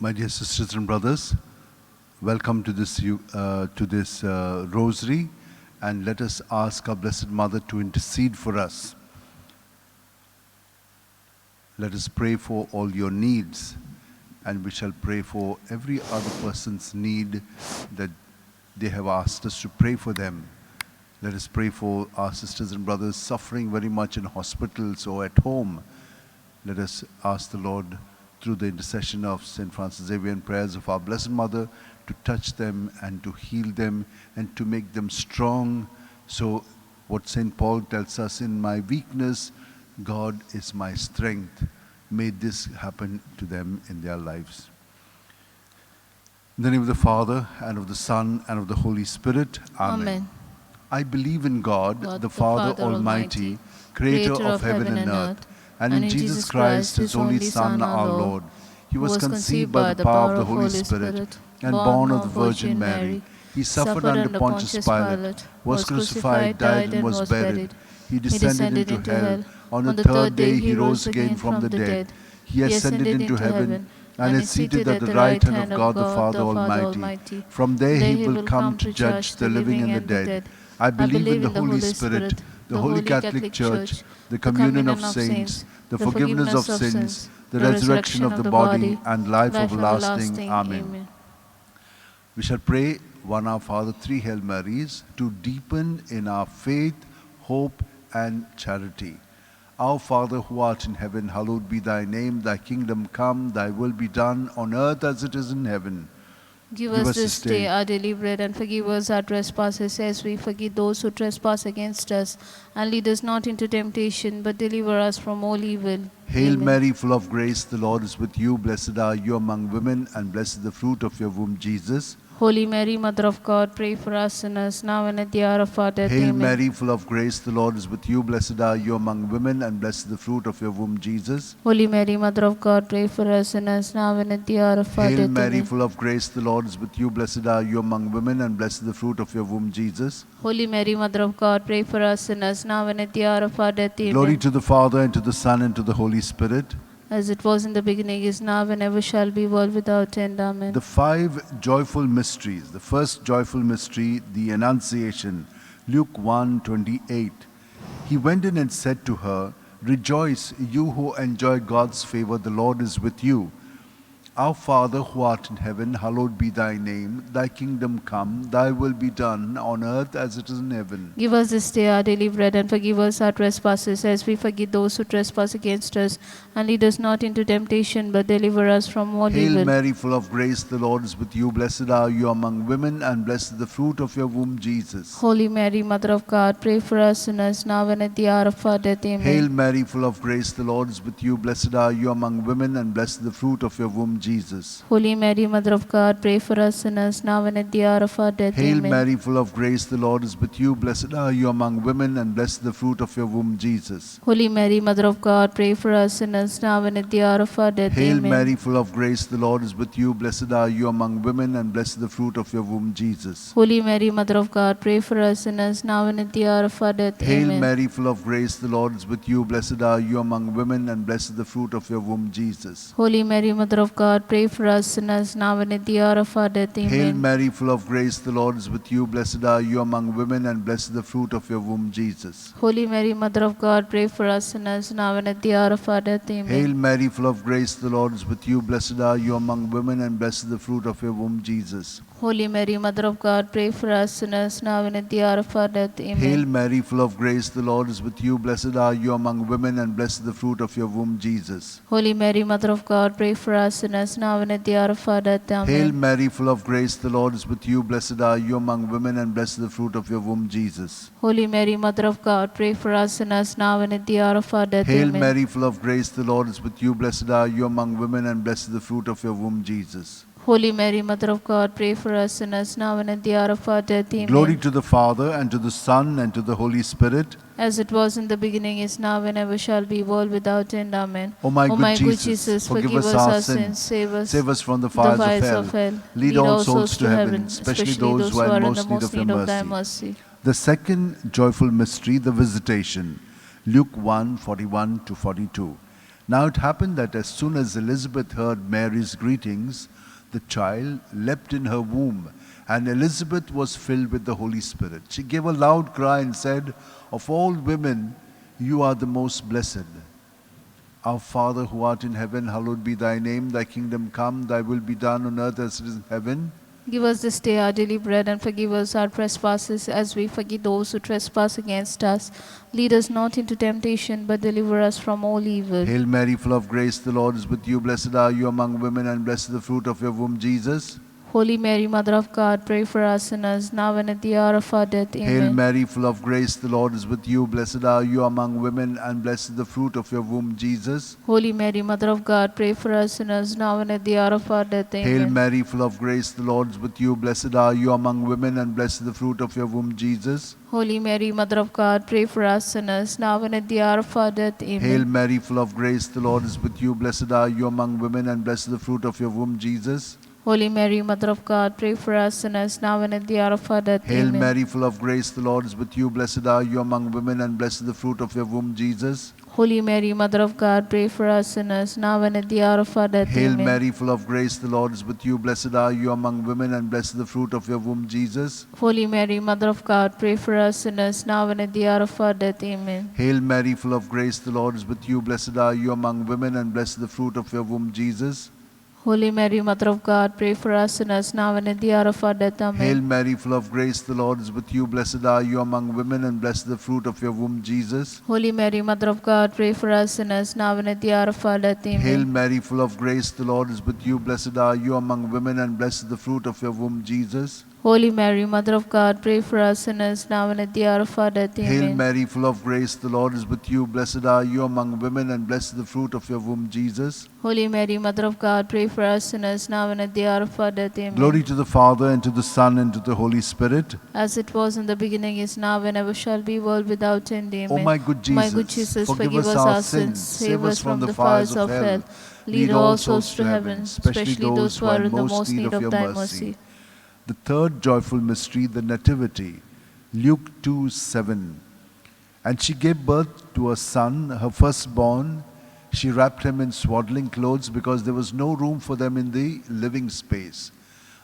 My dear sisters and brothers, welcome to this Rosary, and let us ask our Blessed Mother to intercede for us. Let us pray for all your needs, and we shall pray for every other person's need that they have asked us to pray for them. Let us pray for our sisters and brothers suffering very much in hospitals or at home. Let us ask the Lord, through the intercession of St. Francis Xavier and prayers of our Blessed Mother, to touch them and to heal them and to make them strong. So what St. Paul tells us, in my weakness, God is my strength. May this happen to them in their lives. In the name of the Father, and of the Son, and of the Holy Spirit. Amen. Amen. I believe in God, the Father Almighty, creator of heaven and earth, and in Jesus Christ, his only Son, our Lord. He was conceived by the power of the Holy Spirit and born of the Virgin Mary. He suffered under Pontius Pilate, was crucified, died, and was buried. He descended into hell. On the third day he rose again from the dead. He ascended into heaven and is seated at the right hand of God the Father Almighty. From there he will come to judge the living and the dead. I believe in the Holy Spirit, the Holy Catholic Church, the communion of saints, the forgiveness of sins, the resurrection of the body, and life everlasting. Amen. We shall pray one Our Father, three Hail Marys, to deepen in our faith, hope, and charity. Our Father, who art in heaven, hallowed be thy name. Thy kingdom come, thy will be done on earth as it is in heaven. Give us this day our daily bread, and forgive us our trespasses as we forgive those who trespass against us. And lead us not into temptation, but deliver us from all evil. Hail Amen. Mary, full of grace, the Lord is with you. Blessed are you among women, and blessed is the fruit of your womb, Jesus. Holy Mary, Mother of God, pray for us sinners, now and at the hour of our death. Hail Amen. Mary, full of grace, the Lord is with you. Blessed are you among women, and blessed is the fruit of your womb, Jesus. Holy Mary, Mother of God, pray for us sinners, now and at the hour of our death. Hail Mary, Amen. full of grace, the Lord is with you. Blessed are you among women, and blessed is the fruit of your womb, Jesus. Holy Mary, Mother of God, pray for us sinners, now and at the hour of our death. Amen. Glory to the Father, and to the Son, and to the Holy Spirit. As it was in the beginning, is now, and ever shall be, world without end. Amen. The five joyful mysteries. The first joyful mystery, the Annunciation. Luke 1:28. He went in and said to her, "Rejoice, you who enjoy God's favor, the Lord is with you. Our Father, who art in heaven, hallowed be thy name. Thy kingdom come, thy will be done on earth as it is in heaven. Give us this day our daily bread, and forgive us our trespasses as we forgive those who trespass against us. And lead us not into temptation, but deliver us from all evil. Hail Mary, full of grace, the Lord is with you. Blessed are you among women, and blessed is the fruit of your womb, Jesus. Holy Mary, Mother of God, pray for us sinners, now and at the hour of our death. Amen. Hail Mary, full of grace, the Lord is with you. Blessed are you among women, and blessed is the fruit of your womb, Jesus. Holy Mary, Mother of God, pray for us sinners, now and at the hour of our death. Hail Amen. Mary, full of grace, the Lord is with you. Blessed are you among women, and blessed is the fruit of your womb, Jesus. Holy Mary, Mother of God, pray for us sinners, now and at the hour of our death. Hail Amen. Mary, full of grace, the Lord is with you. Blessed are you among women, and blessed is the fruit of your womb, Jesus. Holy Mary, Mother of God, pray for us sinners, now and at the hour of our death. Hail Amen. Mary, full of grace, the Lord is with you. Blessed are you among women, and blessed is the fruit of your womb, Jesus. Holy Mary, Mother of God, pray for us sinners, now and at the hour of our death. Amen. Hail Mary, full of grace, the Lord is with you. Blessed are you among women, and blessed is the fruit of your womb, Jesus. Holy Mary, Mother of God, pray for us sinners, now and at the hour of our death. Amen. Hail Mary, full of grace, the Lord is with you. Blessed are you among women, and blessed is the fruit of your womb, Jesus. Holy Mary, Mother of God, pray for us sinners, now and at the hour of our death. Amen. Hail Mary, full of grace, the Lord is with you. Blessed are you among women, and blessed is the fruit of your womb, Jesus. Holy Mary, Mother of God, pray for us sinners, now and at the hour of our death. Amen. Hail Mary, full of grace, the Lord is with you. Blessed are you among women, and blessed is the fruit of your womb, Jesus. Holy Mary, Mother of God, pray for us sinners, now and at the hour of our death. Hail Amen. Mary, full of grace, the Lord is with you. Blessed are you among women, and blessed is the fruit of your womb, Jesus. Holy Mary, Mother of God, pray for us sinners, now and at the hour of our death. Amen. Glory to the Father, and to the Son, and to the Holy Spirit. As it was in the beginning, is now, and ever shall be, world without end. Amen. O my good Jesus, Jesus, forgive us our sins, save us from the fires of hell. Lead all souls to heaven, especially those who are in most need of thy mercy. The second joyful mystery, the Visitation. Luke 1:41-42. Now it happened that as soon as Elizabeth heard Mary's greetings, the child leapt in her womb, and Elizabeth was filled with the Holy Spirit. She gave a loud cry and said, "Of all women, you are the most blessed. Our Father who art in heaven, hallowed be thy name. Thy kingdom come, thy will be done on earth as it is in heaven. Give us this day our daily bread, and forgive us our trespasses as we forgive those who trespass against us. Lead us not into temptation, but deliver us from all evil. Hail Mary, full of grace, the Lord is with you. Blessed are you among women, and blessed the fruit of your womb, Jesus. Holy Mary, Mother of God, pray for us sinners, now and at the hour of our death. Amen. Hail Mary, full of grace, the Lord is with you. Blessed are you among women, and blessed the fruit of your womb, Jesus. Holy Mary, Mother of God, pray for us sinners, now and at the hour of our death. Amen. Hail Mary, full of grace, the Lord is with you. Blessed are you among women, and blessed the fruit of your womb, Jesus. Holy Mary, Mother of God, pray for us sinners, now and at the hour of our death. Amen. Hail Mary, full of grace, the Lord is with you. Blessed are you among women, and blessed the fruit of your womb, Jesus. Holy Mary, Mother of God, pray for us sinners, now and at the hour of our death. Hail Amen. Mary, full of grace, the Lord is with you. Blessed are you among women, and blessed the fruit of your womb, Jesus. Holy Mary, Mother of God, pray for us sinners, now and at the hour of our death. Hail Amen. Mary, full of grace, the Lord is with you. Blessed are you among women, and blessed the fruit of your womb, Jesus. Holy Mary, Mother of God, pray for us sinners, now and at the hour of our death. Amen. Hail Mary, full of grace, the Lord is with you. Blessed are you among women, and blessed the fruit of your womb, Jesus. Holy Mary, Mother of God, pray for us sinners, now and at the hour of our death. Amen. Hail Mary, full of grace, the Lord is with you. Blessed are you among women, and blessed the fruit of your womb, Jesus. Holy Mary, Mother of God, pray for us sinners, now and at the hour of our death. Amen. Hail Mary, full of grace, the Lord is with you. Blessed are you among women, and blessed the fruit of your womb, Jesus. Holy Mary, Mother of God, pray for us sinners, now and at the hour of our death. Amen. Hail Mary, full of grace, the Lord is with you. Blessed are you among women, and blessed the fruit of your womb, Jesus. Holy Mary, Mother of God, pray for us sinners, now and at the hour of our death. Amen. Glory to the Father, and to the Son, and to the Holy Spirit. As it was in the beginning, is now, and ever shall be, world without end. Amen. O my good Jesus, My good Jesus, forgive us our sins, save us from the fires of hell. Lead all souls to heaven, especially those who are in the most need of thy mercy. The third joyful mystery, the Nativity. Luke 2:7. And she gave birth to a son, her firstborn. She wrapped him in swaddling clothes because there was no room for them in the living space.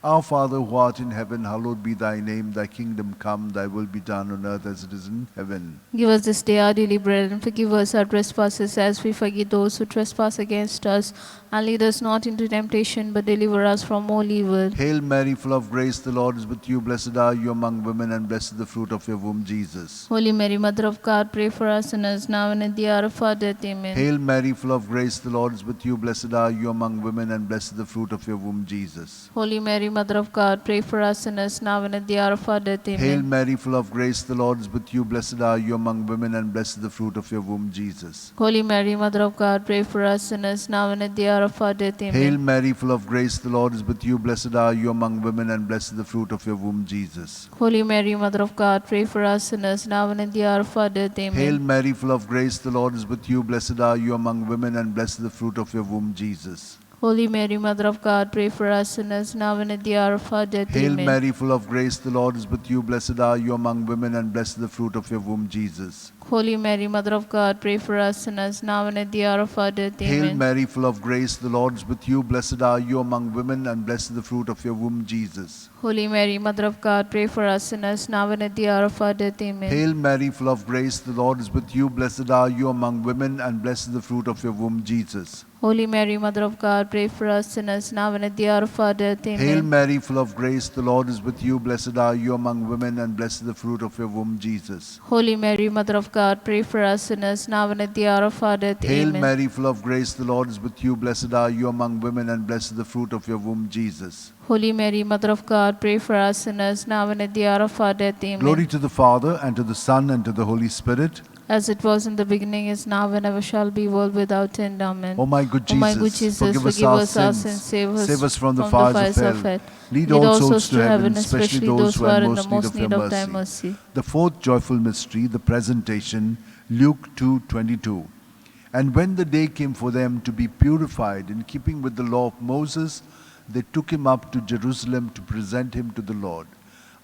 Our Father who art in heaven, hallowed be thy name. Thy kingdom come, thy will be done on earth as it is in heaven. Give us this day our daily bread, and forgive us our trespasses as we forgive those who trespass against us. And lead us not into temptation, but deliver us from all evil. Hail Mary, full of grace, the Lord is with you. Blessed are you among women, and blessed the fruit of your womb, Jesus. Holy Mary, Mother of God, pray for us sinners, now and at the hour of our death. Amen. Hail Mary, full of grace, the Lord is with you. Blessed are you among women, and blessed the fruit of your womb, Jesus. Holy Mary, Mother of God, pray for us sinners, now and at the hour of our death. Amen. Hail Mary, full of grace, the Lord is with you. Blessed are you among women, and blessed the fruit of your womb, Jesus. Holy Mary, Mother of God, pray for us sinners, now and at the hour of our death. Amen. Hail Mary, full of grace, the Lord is with you. Blessed are you among women, and blessed the fruit of your womb, Jesus. Holy Mary, Mother of God, pray for us sinners, now and at the hour of our death. Amen. Hail Mary, full of grace, the Lord is with you. Blessed are you among women, and blessed the fruit of your womb, Jesus. Holy Mary, Mother of God, pray for us sinners, now and at the hour of our death. Hail Amen. Mary, full of grace, the Lord is with you. Blessed are you among women, and blessed the fruit of your womb, Jesus. Holy Mary, Mother of God, pray for us sinners, now and at the hour of our death. Hail Amen. Mary, full of grace, the Lord is with you. Blessed are you among women, and blessed the fruit of your womb, Jesus. Holy Mary, Mother of God, pray for us sinners, now and at the hour of our death. Amen. Hail Mary, full of grace, the Lord is with you. Blessed are you among women, and blessed the fruit of your womb, Jesus. Holy Mary, Mother of God, pray for us sinners, now and at the hour of our death. Amen. Hail Mary, full of grace, the Lord is with you. Blessed are you among women, and blessed the fruit of your womb, Jesus. Holy Mary, Mother of God, pray for us sinners, now and at the hour of our death. Hail Amen. Mary, full of grace, the Lord is with you. Blessed are you among women, and blessed the fruit of your womb, Jesus. Holy Mary, Mother of God, pray for us sinners, now and at the hour of our death. Amen. Glory to the Father, and to the Son, and to the Holy Spirit. As it was in the beginning, is now, and ever shall be, world without end. Amen. O my good O Jesus, my good Jesus, forgive us our sins, save us from the fires of hell. Lead all souls to heaven, especially those who are in the most need of thy mercy. The fourth joyful mystery, the Presentation, Luke 2:22. And when the day came for them to be purified in keeping with the law of Moses, they took him up to Jerusalem to present him to the Lord.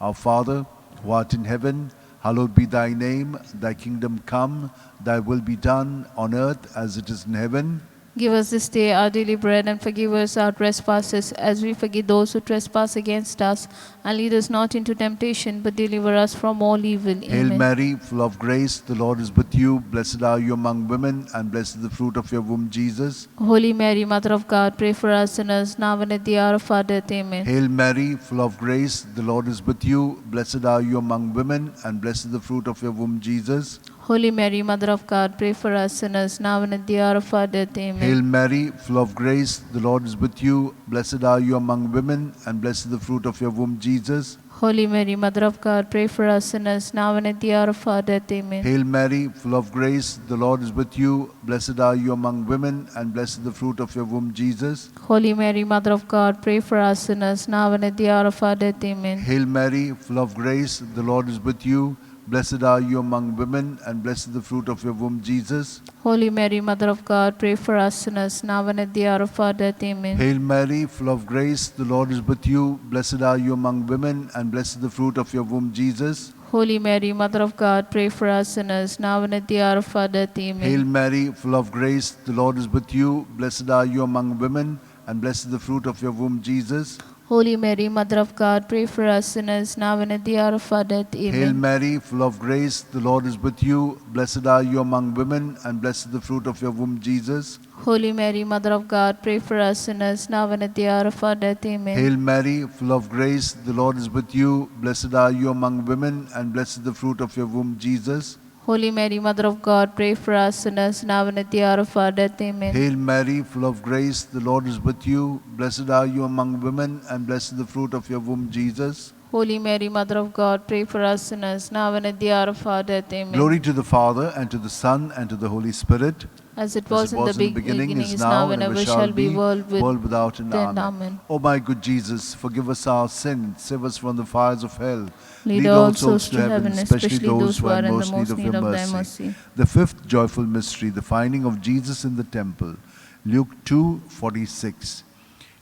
Our Father, who art in heaven, hallowed be thy name. Thy kingdom come, thy will be done on earth as it is in heaven. Give us this day our daily bread, and forgive us our trespasses, as we forgive those who trespass against us. And lead us not into temptation, but deliver us from all evil. Hail Amen. Mary, full of grace, the Lord is with you. Blessed are you among women, and blessed is the fruit of your womb, Jesus. Holy Mary, Mother of God, pray for us sinners, now and at the hour of our death. Amen. Hail Mary, full of grace, the Lord is with you. Blessed are you among women, and blessed is the fruit of your womb, Jesus. Holy Mary, Mother of God, pray for us sinners, now and at the hour of our death. Amen. Hail Mary, full of grace, the Lord is with you. Blessed are you among women, and blessed is the fruit of your womb, Jesus. Holy Mary, Mother of God, pray for us sinners, now and at the hour of our death. Amen. Hail Mary, full of grace, the Lord is with you. Blessed are you among women, and blessed is the fruit of your womb, Jesus. Holy Mary, Mother of God, pray for us sinners, now and at the hour of our death. Amen. Hail Mary, full of grace, the Lord is with you. Blessed are you among women, and blessed is the fruit of your womb, Jesus. Holy Mary, Mother of God, pray for us sinners, now and at the hour of our death. Amen. Hail Mary, full of grace, the Lord is with you. Blessed are you among women, and blessed is the fruit of your womb, Jesus. Holy Mary, Mother of God, pray for us sinners, now and at the hour of our death. Amen. Hail Mary, full of grace, the Lord is with you. Blessed are you among women, and blessed is the fruit of your womb, Jesus. Holy Mary, Mother of God, pray for us sinners, now and at the hour of our death. Amen. Hail Mary, full of grace, the Lord is with you. Blessed are you among women, and blessed is the fruit of your womb, Jesus. Holy Mary, Mother of God, pray for us sinners, now and at the hour of our death. Amen. Hail Mary, full of grace, the Lord is with you. Blessed are you among women, and blessed is the fruit of your womb, Jesus. Holy Mary, Mother of God, pray for us sinners, now and at the hour of our death. Amen. Hail Mary, full of grace, the Lord is with you. Blessed are you among women, and blessed is the fruit of your womb, Jesus. Holy Mary, Mother of God, pray for us sinners, now and at the hour of our death. Amen. Glory to the Father, and to the Son, and to the Holy Spirit. As it was in the beginning, is now, and ever shall be, world without end. end. Amen. Amen. O my good Jesus, forgive us our sins, save us from the fires of hell. Lead all souls to heaven, especially those who are in the most need of thy mercy. The fifth joyful mystery, the finding of Jesus in the temple. Luke 2:46.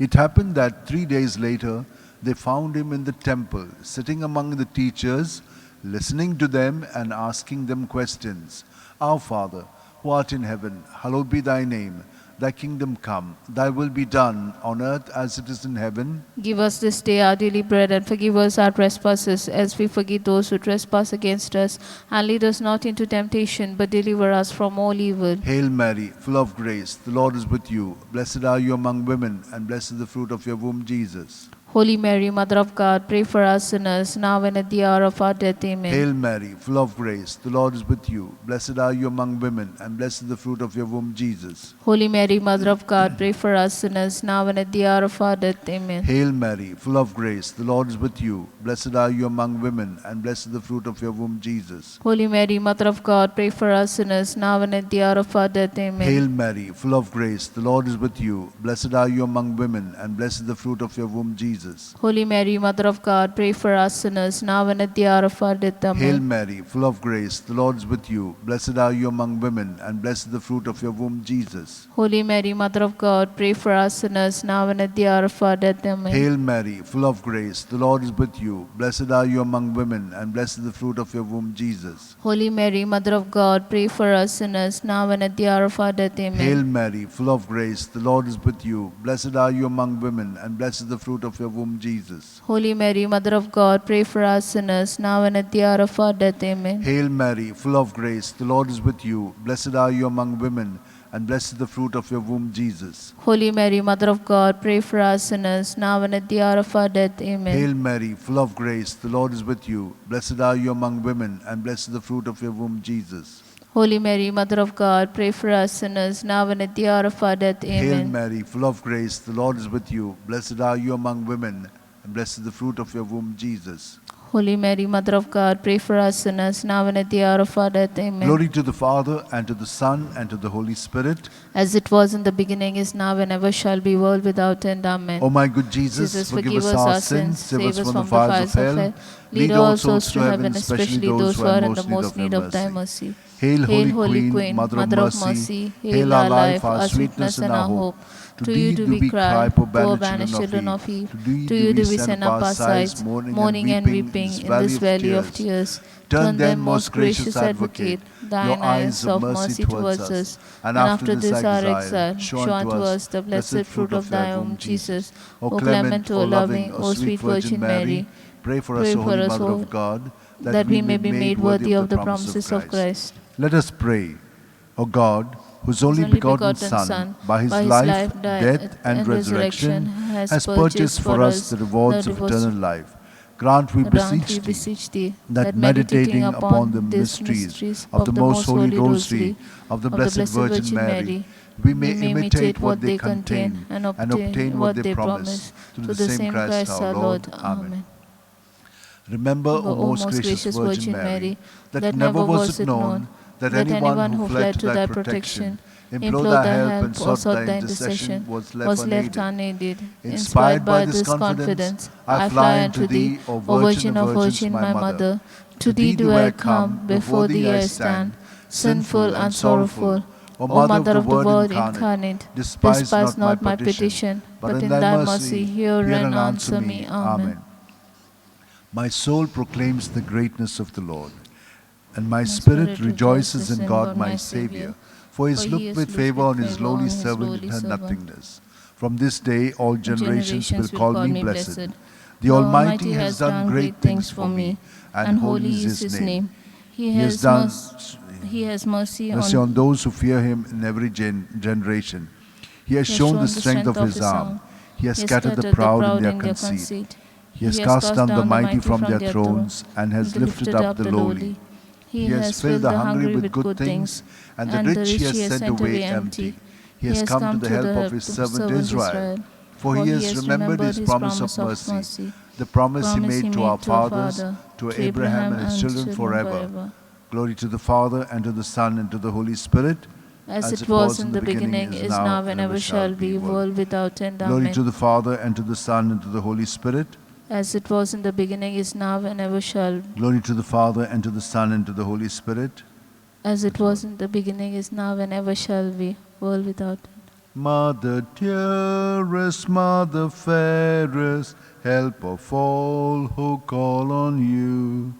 It happened that 3 days later, they found him in the temple, sitting among the teachers, listening to them and asking them questions. Our Father, who art in heaven, hallowed be thy name. Thy kingdom come, thy will be done on earth as it is in heaven. Give us this day our daily bread, and forgive us our trespasses, as we forgive those who trespass against us. And lead us not into temptation, but deliver us from all evil. Hail Mary, full of grace, the Lord is with you. Blessed are you among women, and blessed is the fruit of your womb, Jesus. Holy Mary, Mother of God, pray for us sinners, now and at the hour of our death. Amen. Hail Mary, full of grace, the Lord is with you. Blessed are you among women, and blessed is the fruit of your womb, Jesus. Holy Mary, Mother of God, pray for us sinners, now and at the hour of our death. Amen. Hail Mary, full of grace, the Lord is with you. Blessed are you among women, and blessed is the fruit of your womb, Jesus. Holy Mary, Mother of God, pray for us sinners, now and at the hour of our death. Amen. Hail Mary, full of grace, the Lord is with you. Blessed are you among women, and blessed is the fruit of your womb, Jesus. Holy Mary, Mother of God, pray for us sinners, now and at the hour of our death. Amen. Hail Mary, full of grace, the Lord is with you. Blessed are you among women, and blessed is the fruit of your womb, Jesus. Holy Mary, Mother of God, pray for us sinners, now and at the hour of our death. Amen. Hail Mary, full of grace, the Lord is with you. Blessed are you among women, and blessed is the fruit of your womb, Jesus. Holy Mary, Mother of God, pray for us sinners, now and at the hour of our death. Amen. Hail Mary, full of grace, the Lord is with you. Blessed are you among women, and blessed is the fruit of your womb, Jesus. Holy Mary, Mother of God, pray for us sinners, now and at the hour of our death. Amen. Hail Mary, full of grace, the Lord is with you. Blessed are you among women, and blessed is the fruit of your womb, Jesus. Holy Mary, Mother of God, pray for us sinners, now and at the hour of our death. Amen. Hail Mary, full of grace, the Lord is with you. Blessed are you among women, and blessed is the fruit of your womb, Jesus. Holy Mary, Mother of God, pray for us sinners, now and at the hour of our death. Hail Amen. Mary, full of grace, the Lord is with you. Blessed are you among women, and blessed is the fruit of your womb, Jesus. Holy Mary, Mother of God, pray for us sinners, now and at the hour of our death. Amen. Glory to the Father, and to the Son, and to the Holy Spirit. As it was in the beginning, is now, and ever shall be, world without end. Amen. O my good Jesus, forgive us our sins, save us from the fires of hell. Lead all souls to heaven, especially those who are in the most need of thy mercy. Hail, Hail, Holy Queen, Mother of Mercy. Hail our life, our sweetness, and our hope. To you do we cry, poor banished children of Eve. To you do we send up our sighs, mourning and weeping in this valley of tears. Turn then, most gracious Advocate, thine eyes of mercy towards us, and after this our exile, show unto us the blessed fruit of thy womb, Jesus. O clement, O loving, O sweet Virgin Mary, pray for us, pray O for Holy us, Mother O of God, that we may be made worthy of the promises of Christ. Let us pray. O God, whose only begotten Son, by his life, death, and resurrection, has purchased for us the rewards of eternal life, grant, we beseech thee, that meditating upon the mysteries of the most holy Rosary of the Blessed Virgin Mary, we may imitate what they contain and obtain what they promise, through the same Christ our Lord. Amen. Remember, O most gracious Virgin Mary, that never was it known that anyone who fled to thy protection, implored thy help, and sought thy intercession was left unaided. Inspired by this confidence, I fly unto thee, O Virgin of Virgin, my Mother. To thee do I come, before thee I stand, sinful and sorrowful. O Mother of the Word incarnate, despise not my petition, but in thy mercy hear and answer me. Amen. My soul proclaims the greatness of the Lord, and my spirit rejoices in God my Saviour, for he has looked with favour on his lowly servant in her nothingness. From this day all generations will call me blessed. The Almighty has done great things for me, and holy is his name. He has mercy on those who fear him in every generation. He has shown the strength of his arm. He has scattered the proud in their conceit. He has cast down the mighty from their thrones, and has lifted up the lowly. He has filled the hungry with good things, and the rich he has sent away empty. He has come to the help of his servant Israel, for he has remembered his promise of mercy, the promise he made to our fathers, to Abraham and his children forever. Glory to the Father, and to the Son, and to the Holy Spirit, as it was in the beginning, is now, and ever shall be, world without end. Amen. Glory to the Father, and to the Son, and to the Holy Spirit, as it was in the beginning, is now, and ever shall be. Glory to the Father, and to the Son, and to the Holy Spirit, as it was in the beginning, is now, and ever shall be, world without end. Mother dearest, Mother fairest, help of all who call on you.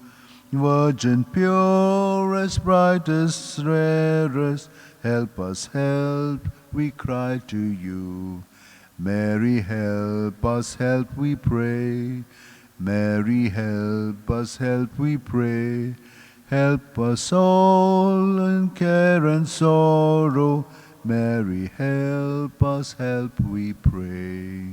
Virgin purest, brightest, rarest, help us help, we cry to you. Mary, help us help, we pray. Mary, help us help, we pray. Help us all in care and sorrow. Mary, help us help, we pray.